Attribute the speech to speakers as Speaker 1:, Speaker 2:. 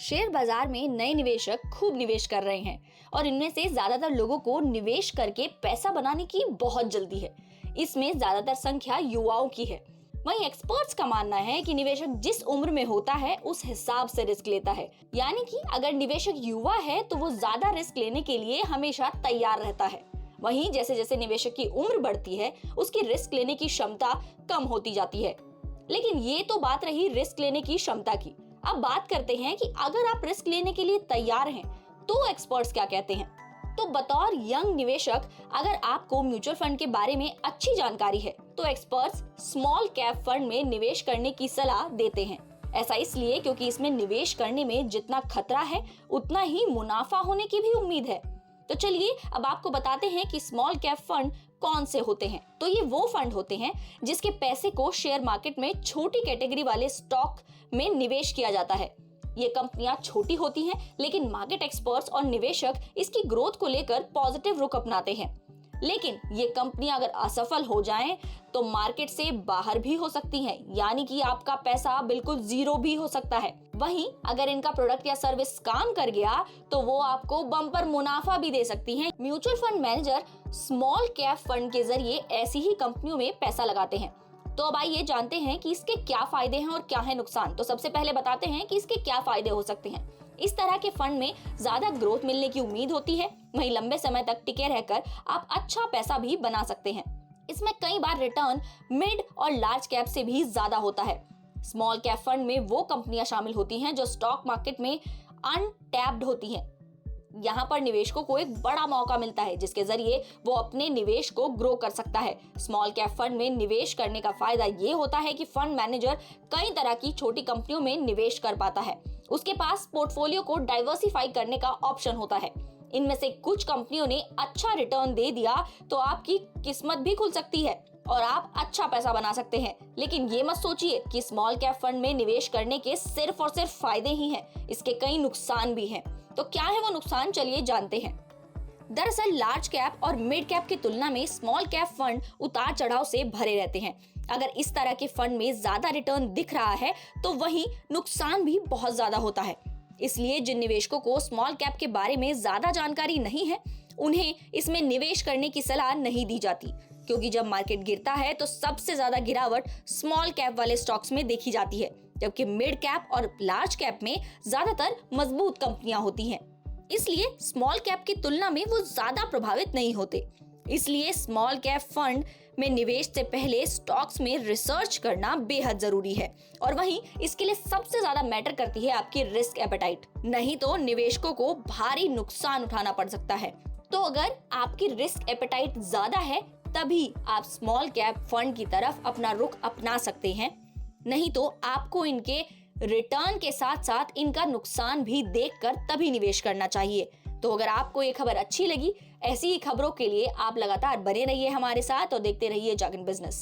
Speaker 1: Share बाजार में नए निवेशक खूब निवेश कर रहे हैं और इनमें से ज्यादातर लोगों को निवेश करके पैसा बनाने की बहुत जल्दी है। इसमें ज्यादातर संख्या युवाओं की है। वहीं एक्सपर्ट्स का मानना है कि निवेशक जिस उम्र में होता है उस हिसाब से रिस्क लेता है, यानी कि अगर निवेशक युवा है तो वो ज्यादा रिस्क लेने के लिए हमेशा तैयार रहता है। वहीं जैसे जैसे निवेशक की उम्र बढ़ती है उसकी रिस्क लेने की क्षमता कम होती जाती है। लेकिन ये तो बात रही रिस्क लेने की क्षमता की। अब बात करते हैं कि अगर आप रिस्क लेने के लिए तैयार हैं तो एक्सपर्ट्स क्या कहते हैं। तो बतौर यंग निवेशक अगर आपको म्यूचुअल फंड के बारे में अच्छी जानकारी है तो एक्सपर्ट्स स्मॉल कैप फंड में निवेश करने की सलाह देते हैं। ऐसा इसलिए क्योंकि इसमें निवेश करने में जितना खतरा है उतना ही मुनाफा होने की भी उम्मीद है। तो चलिए अब आपको बताते हैं कि स्मॉल कैप फंड कौन से होते हैं। तो ये वो फंड होते हैं जिसके पैसे को शेयर मार्केट में छोटी कैटेगरी वाले स्टॉक में निवेश किया जाता है। ये कंपनियां छोटी होती हैं, लेकिन मार्केट एक्सपर्ट्स और निवेशक इसकी ग्रोथ को लेकर पॉजिटिव रुख अपनाते हैं। लेकिन ये कंपनियां अगर असफल हो जाएं तो मार्केट से बाहर भी हो सकती हैं, यानी कि आपका पैसा बिल्कुल जीरो भी हो सकता है। वहीं अगर इनका प्रोडक्ट या सर्विस काम कर गया तो वो आपको बम्पर मुनाफा भी दे सकती हैं। Mutual fund manager small cap fund के जरिए ऐसी ही कंपनियों में पैसा लगाते हैं। तो अब आइए जानते हैं कि इसके क्या फायदे हैं और क्या है नुकसान। तो सबसे पहले बताते हैं कि इसके क्या फायदे हो सकते हैं। इस तरह के फंड में ज्यादा ग्रोथ मिलने की उम्मीद होती है, वहीं लंबे समय तक टिके रहकर आप अच्छा पैसा भी बना सकते हैं। इसमें कई बार रिटर्न मिड और लार्ज कैप से भी ज्यादा होता है। स्मॉल कैप फंड में वो कंपनियां शामिल होती हैं जो स्टॉक मार्केट में अनटैप्ड होती हैं। यहाँ पर निवेशकों को एक बड़ा मौका मिलता है जिसके जरिए वो अपने निवेश को ग्रो कर सकता है। स्मॉल कैप फंड में निवेश करने का फायदा ये होता है कि फंड मैनेजर कई तरह की छोटी कंपनियों में निवेश कर पाता है। उसके पास पोर्टफोलियो को डाइवर्सिफाई करने का ऑप्शन होता है। इनमें से कुछ कंपनियों ने अच्छा रिटर्न दे दिया तो आपकी किस्मत भी खुल सकती है और आप अच्छा पैसा बना सकते हैं। लेकिन ये मत सोचिए कि स्मॉल कैप फंड में निवेश करने के सिर्फ और सिर्फ फायदे ही हैं, इसके कई नुकसान भी हैं। तो क्या है वो नुकसान, चलिए जानते हैं। दरअसल लार्ज कैप और मिड कैप की तुलना में स्मॉल कैप फंड उतार चढ़ाव से भरे रहते हैं। अगर इस तरह के फंड में ज्यादा रिटर्न दिख रहा है तो वहीं नुकसान भी बहुत ज्यादा होता है। इसलिए जिन निवेशकों को स्मॉल कैप के बारे में ज्यादा जानकारी नहीं है उन्हें इसमें निवेश करने की सलाह नहीं दी जाती, क्योंकि जब मार्केट गिरता है तो सबसे ज्यादा गिरावट स्मॉल कैप वाले स्टॉक्स में देखी जाती है, जबकि मिड कैप और लार्ज कैप में ज्यादातर मजबूत कंपनियां होती हैं। इसलिए स्मॉल कैप की तुलना में वो ज्यादा प्रभावित नहीं होते। इसलिए स्मॉल कैप फंड में निवेश से पहले स्टॉक्स में रिसर्च करना बेहद जरूरी है और वहीं इसके लिए सबसे ज्यादा मैटर करती है आपकी रिस्क एपेटाइट, नहीं तो निवेशकों को भारी नुकसान उठाना पड़ सकता है। तो अगर आपकी रिस्क एपेटाइट ज्यादा है तभी आप स्मॉल कैप फंड की तरफ अपना रुख अपना सकते हैं, नहीं तो आपको इनके रिटर्न के साथ साथ इनका नुकसान भी देखकर तभी निवेश करना चाहिए। तो अगर आपको ये खबर अच्छी लगी, ऐसी ही खबरों के लिए आप लगातार बने रहिए हमारे साथ और देखते रहिए जगन बिजनेस।